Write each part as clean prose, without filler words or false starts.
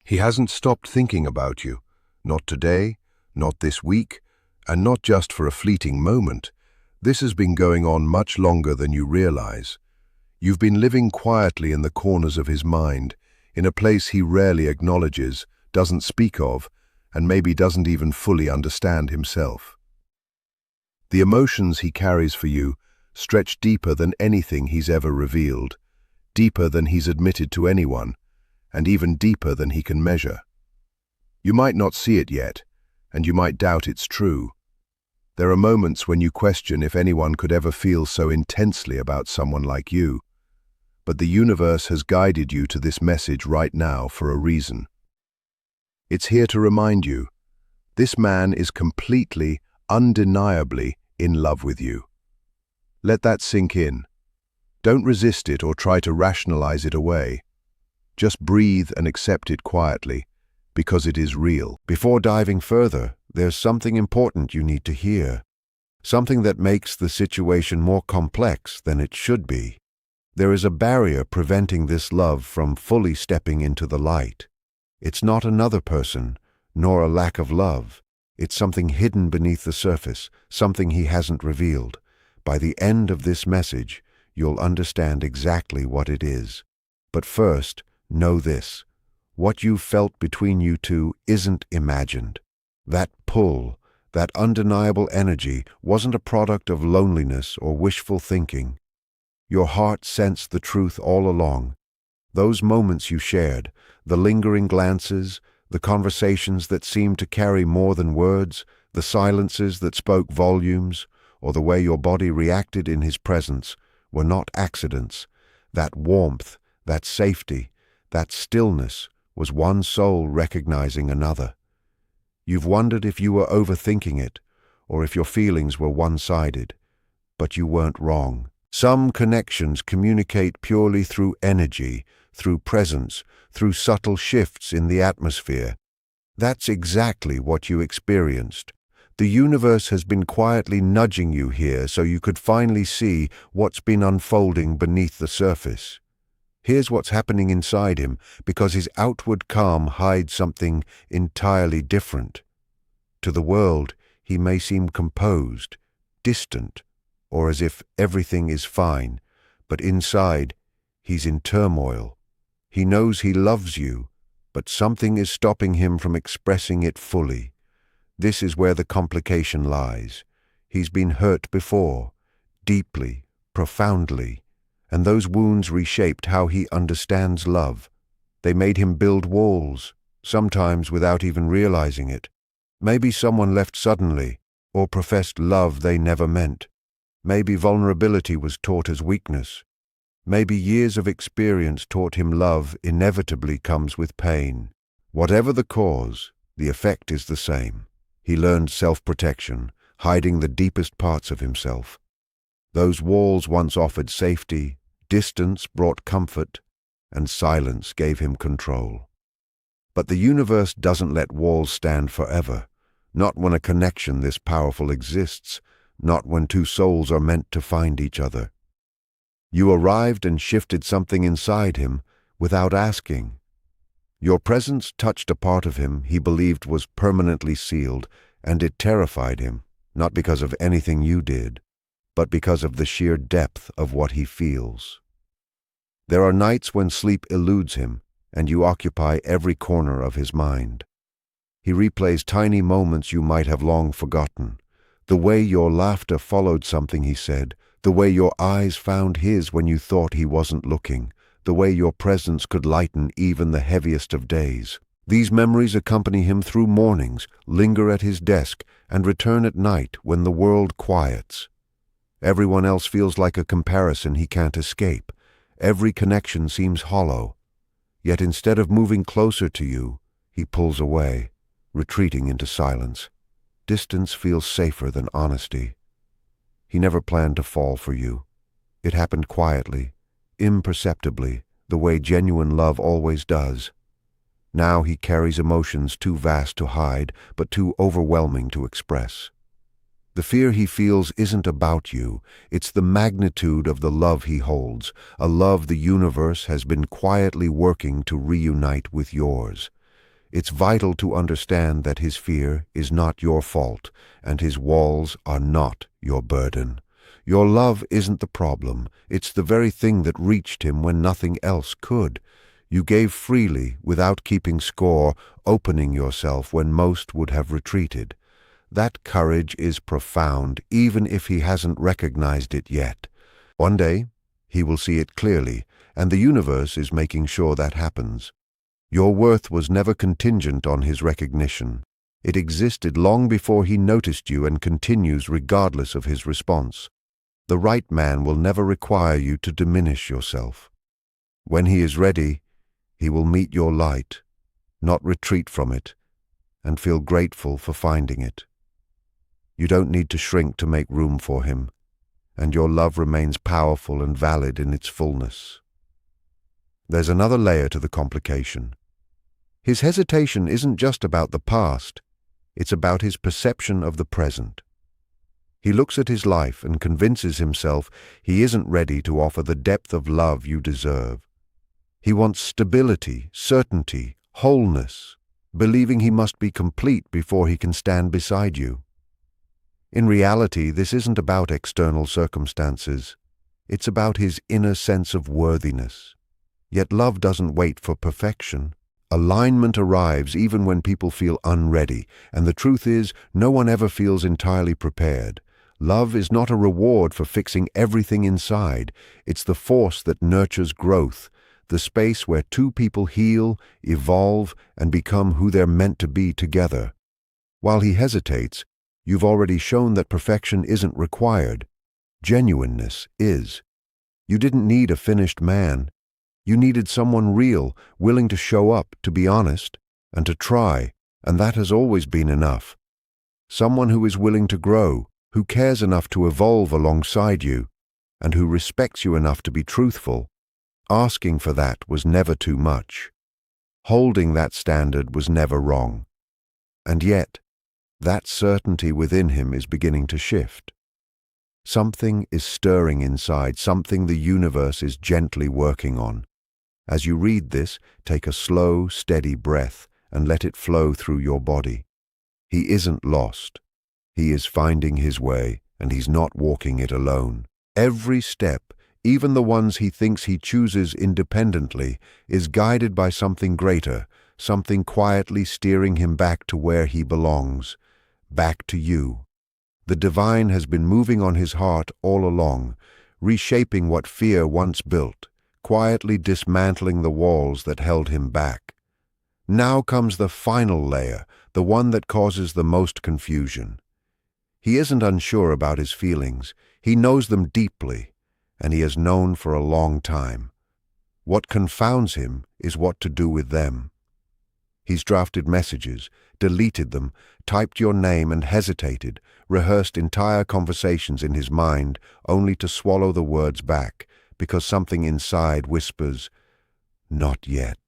He hasn't stopped thinking about you, not today, not this week, and not just for a fleeting moment. This has been going on much longer than you realize. You've been living quietly in the corners of his mind, in a place he rarely acknowledges, doesn't speak of, and maybe doesn't even fully understand himself. The emotions he carries for you stretch deeper than anything he's ever revealed, deeper than he's admitted to anyone, and even deeper than he can measure. You might not see it yet, and you might doubt it's true. There are moments when you question if anyone could ever feel so intensely about someone like you, but the universe has guided you to this message right now for a reason. It's here to remind you, this man is completely, undeniably in love with you. Let that sink in. Don't resist it or try to rationalize it away. Just breathe and accept it quietly, because it is real. Before diving further, there's something important you need to hear. Something that makes the situation more complex than it should be. There is a barrier preventing this love from fully stepping into the light. It's not another person, nor a lack of love. It's something hidden beneath the surface, something he hasn't revealed. By the end of this message, you'll understand exactly what it is. But first, know this. What you've felt between you two isn't imagined. That pull, that undeniable energy, wasn't a product of loneliness or wishful thinking. Your heart sensed the truth all along. Those moments you shared, the lingering glances, the conversations that seemed to carry more than words, the silences that spoke volumes, or the way your body reacted in his presence, were not accidents. That warmth, that safety, that stillness was one soul recognizing another. You've wondered if you were overthinking it, or if your feelings were one-sided. But you weren't wrong. Some connections communicate purely through energy, through presence, through subtle shifts in the atmosphere. That's exactly what you experienced. The universe has been quietly nudging you here so you could finally see what's been unfolding beneath the surface. Here's what's happening inside him, because his outward calm hides something entirely different. To the world, he may seem composed, distant, or as if everything is fine, but inside, he's in turmoil. He knows he loves you, but something is stopping him from expressing it fully. This is where the complication lies. He's been hurt before, deeply, profoundly, and those wounds reshaped how he understands love. They made him build walls, sometimes without even realizing it. Maybe someone left suddenly, or professed love they never meant. Maybe vulnerability was taught as weakness. Maybe years of experience taught him love inevitably comes with pain. Whatever the cause, the effect is the same. He learned self-protection, hiding the deepest parts of himself. Those walls once offered safety, distance brought comfort, and silence gave him control. But the universe doesn't let walls stand forever, not when a connection this powerful exists, not when two souls are meant to find each other. You arrived and shifted something inside him without asking. Your presence touched a part of him he believed was permanently sealed, and it terrified him, not because of anything you did, but because of the sheer depth of what he feels. There are nights when sleep eludes him, and you occupy every corner of his mind. He replays tiny moments you might have long forgotten. The way your laughter followed something he said, the way your eyes found his when you thought he wasn't looking, the way your presence could lighten even the heaviest of days. These memories accompany him through mornings, linger at his desk, and return at night when the world quiets. Everyone else feels like a comparison he can't escape. Every connection seems hollow. Yet instead of moving closer to you, he pulls away, retreating into silence. Distance feels safer than honesty. He never planned to fall for you. It happened quietly, imperceptibly, the way genuine love always does. Now he carries emotions too vast to hide, but too overwhelming to express. The fear he feels isn't about you, it's the magnitude of the love he holds, a love the universe has been quietly working to reunite with yours. It's vital to understand that his fear is not your fault, and his walls are not your burden. Your love isn't the problem. It's the very thing that reached him when nothing else could. You gave freely, without keeping score, opening yourself when most would have retreated. That courage is profound, even if he hasn't recognized it yet. One day, he will see it clearly, and the universe is making sure that happens. Your worth was never contingent on his recognition. It existed long before he noticed you and continues regardless of his response. The right man will never require you to diminish yourself. When he is ready, he will meet your light, not retreat from it, and feel grateful for finding it. You don't need to shrink to make room for him, and your love remains powerful and valid in its fullness. There's another layer to the complication. His hesitation isn't just about the past, it's about his perception of the present. He looks at his life and convinces himself he isn't ready to offer the depth of love you deserve. He wants stability, certainty, wholeness, believing he must be complete before he can stand beside you. In reality, this isn't about external circumstances. It's about his inner sense of worthiness. Yet love doesn't wait for perfection. Alignment arrives even when people feel unready, and the truth is, no one ever feels entirely prepared. Love is not a reward for fixing everything inside. It's the force that nurtures growth, the space where two people heal, evolve, and become who they're meant to be together. While he hesitates, you've already shown that perfection isn't required. Genuineness is. You didn't need a finished man. You needed someone real, willing to show up, to be honest, and to try, and that has always been enough. Someone who is willing to grow, who cares enough to evolve alongside you, and who respects you enough to be truthful. Asking for that was never too much. Holding that standard was never wrong. And yet, that certainty within him is beginning to shift. Something is stirring inside, something the universe is gently working on. As you read this, take a slow, steady breath and let it flow through your body. He isn't lost. He is finding his way, and he's not walking it alone. Every step, even the ones he thinks he chooses independently, is guided by something greater, something quietly steering him back to where he belongs, back to you. The divine has been moving on his heart all along, reshaping what fear once built, quietly dismantling the walls that held him back. Now comes the final layer, the one that causes the most confusion. He isn't unsure about his feelings. He knows them deeply, and he has known for a long time. What confounds him is what to do with them. He's drafted messages, deleted them, typed your name and hesitated, rehearsed entire conversations in his mind only to swallow the words back, because something inside whispers, "Not yet."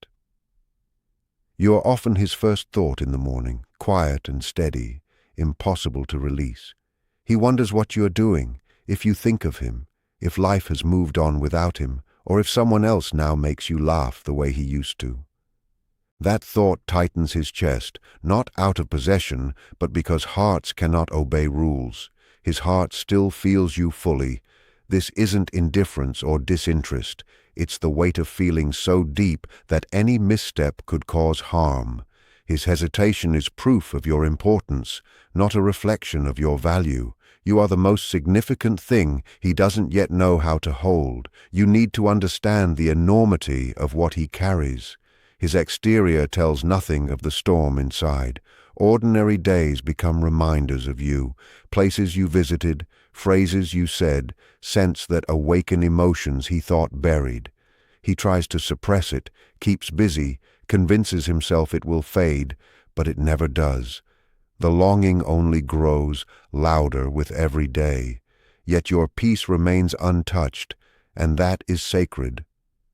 You are often his first thought in the morning, quiet and steady, impossible to release. He wonders what you are doing, if you think of him, if life has moved on without him, or if someone else now makes you laugh the way he used to. That thought tightens his chest, not out of possession, but because hearts cannot obey rules. His heart still feels you fully. This isn't indifference or disinterest. It's the weight of feeling so deep that any misstep could cause harm. His hesitation is proof of your importance, not a reflection of your value. You are the most significant thing he doesn't yet know how to hold. You need to understand the enormity of what he carries. His exterior tells nothing of the storm inside. Ordinary days become reminders of you, places you visited, phrases you said, scents that awaken emotions he thought buried. He tries to suppress it, keeps busy, convinces himself it will fade, but it never does. The longing only grows louder with every day. Yet your peace remains untouched, and that is sacred.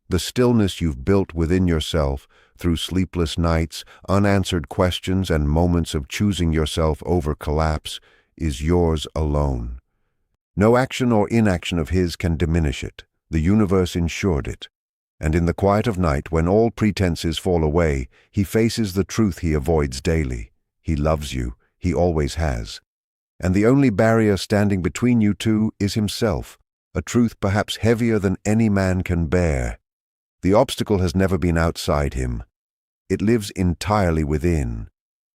The stillness you've built within yourself, through sleepless nights, unanswered questions, and moments of choosing yourself over collapse, is yours alone. No action or inaction of his can diminish it. The universe ensured it. And in the quiet of night, when all pretenses fall away, he faces the truth he avoids daily. He loves you, he always has. And the only barrier standing between you two is himself, a truth perhaps heavier than any man can bear. The obstacle has never been outside him. It lives entirely within.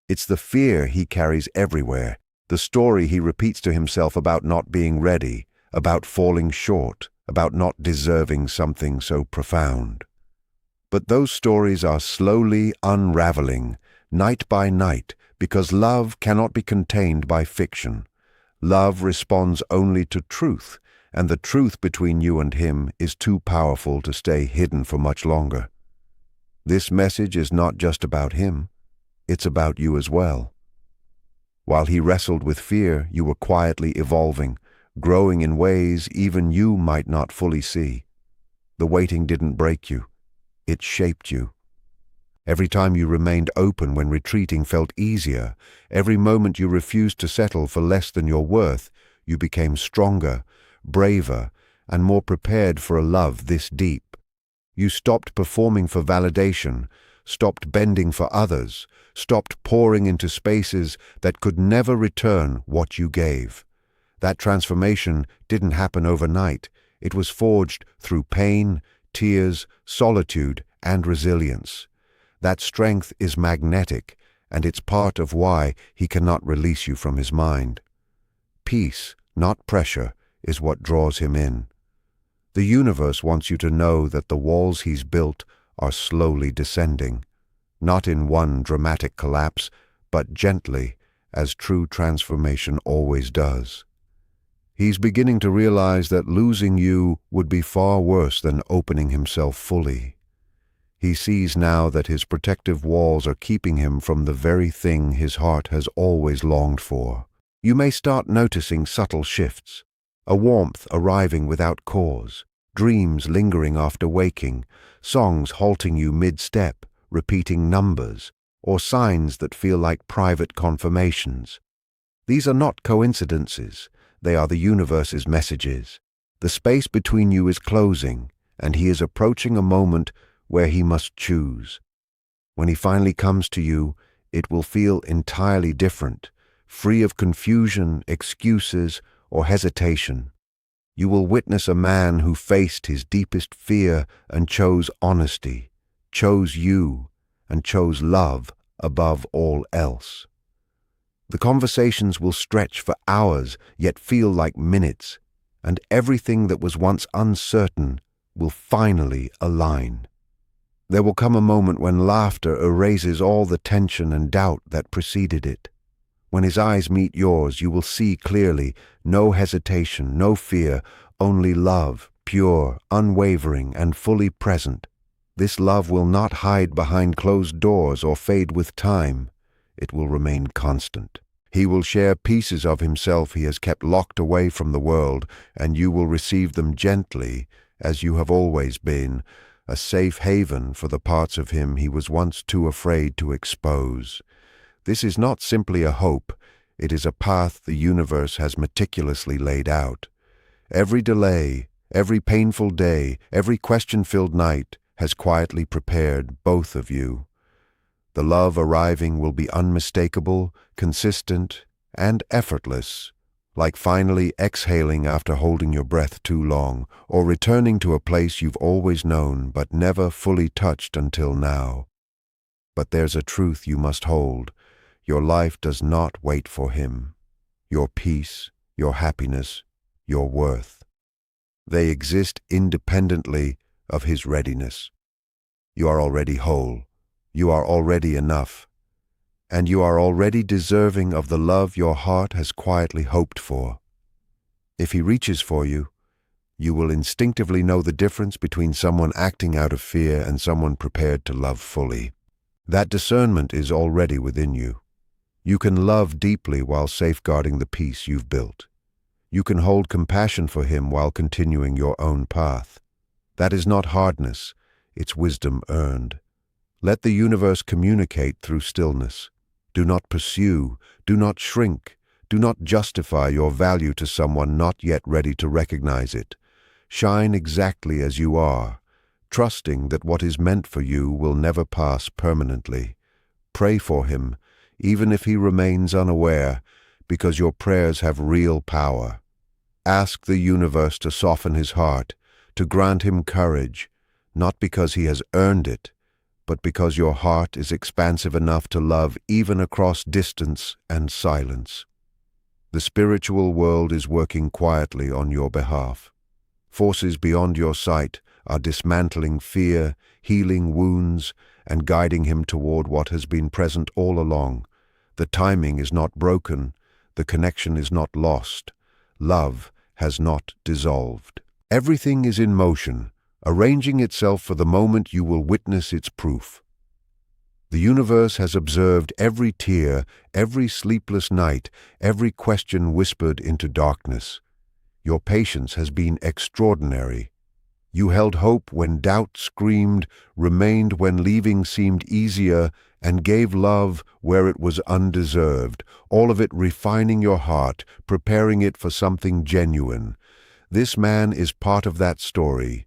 It's the fear he carries everywhere, the story he repeats to himself about not being ready, about falling short, about not deserving something so profound. But those stories are slowly unraveling, night by night, because love cannot be contained by fiction. Love responds only to truth, and the truth between you and him is too powerful to stay hidden for much longer. This message is not just about him, it's about you as well. While he wrestled with fear, you were quietly evolving, growing in ways even you might not fully see. The waiting didn't break you, it shaped you. Every time you remained open when retreating felt easier. Every moment you refused to settle for less than your worth, you became stronger, braver, and more prepared for a love this deep. You stopped performing for validation, stopped bending for others, stopped pouring into spaces that could never return what you gave. That transformation didn't happen overnight. It was forged through pain, tears, solitude, and resilience. That strength is magnetic, and it's part of why he cannot release you from his mind. Peace, not pressure, is what draws him in. The universe wants you to know that the walls he's built are slowly descending, not in one dramatic collapse, but gently, as true transformation always does. He's beginning to realize that losing you would be far worse than opening himself fully. He sees now that his protective walls are keeping him from the very thing his heart has always longed for. You may start noticing subtle shifts, a warmth arriving without cause, dreams lingering after waking, songs halting you mid-step, repeating numbers, or signs that feel like private confirmations. These are not coincidences. They are the universe's messages. The space between you is closing, and he is approaching a moment where he must choose. When he finally comes to you, it will feel entirely different, free of confusion, excuses, or hesitation. You will witness a man who faced his deepest fear and chose honesty, chose you, and chose love above all else. The conversations will stretch for hours, yet feel like minutes, and everything that was once uncertain will finally align. There will come a moment when laughter erases all the tension and doubt that preceded it. When his eyes meet yours, you will see clearly, no hesitation, no fear, only love, pure, unwavering, and fully present. This love will not hide behind closed doors or fade with time. It will remain constant. He will share pieces of himself he has kept locked away from the world, and you will receive them gently, as you have always been, a safe haven for the parts of him he was once too afraid to expose. This is not simply a hope, it is a path the universe has meticulously laid out. Every delay, every painful day, every question-filled night has quietly prepared both of you. The love arriving will be unmistakable, consistent, and effortless, like finally exhaling after holding your breath too long, or returning to a place you've always known but never fully touched until now. But there's a truth you must hold. Your life does not wait for him. Your peace, your happiness, your worth. They exist independently of his readiness. You are already whole. You are already enough. And you are already deserving of the love your heart has quietly hoped for. If he reaches for you, you will instinctively know the difference between someone acting out of fear and someone prepared to love fully. That discernment is already within you. You can love deeply while safeguarding the peace you've built. You can hold compassion for him while continuing your own path. That is not hardness, it's wisdom earned. Let the universe communicate through stillness. Do not pursue, do not shrink, do not justify your value to someone not yet ready to recognize it. Shine exactly as you are. trusting that what is meant for you will never pass permanently. Pray for him, even if he remains unaware, because your prayers have real power. Ask the universe to soften his heart, to grant him courage, not because he has earned it, but because your heart is expansive enough to love even across distance and silence. The spiritual world is working quietly on your behalf. Forces beyond your sight are dismantling fear, healing wounds, and guiding him toward what has been present all along. The timing is not broken, the connection is not lost, love has not dissolved. Everything is in motion, arranging itself for the moment you will witness its proof. The universe has observed every tear, every sleepless night, every question whispered into darkness. Your patience has been extraordinary. You held hope when doubt screamed, remained when leaving seemed easier, and gave love where it was undeserved, all of it refining your heart, preparing it for something genuine. This man is part of that story.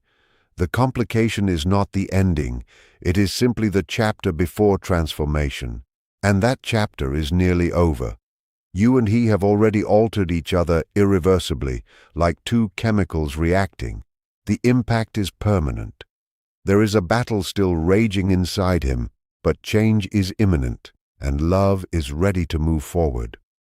The complication is not the ending, it is simply the chapter before transformation. And that chapter is nearly over. You and he have already altered each other irreversibly, like two chemicals reacting. The impact is permanent. There is a battle still raging inside him, but change is imminent, and love is ready to move forward.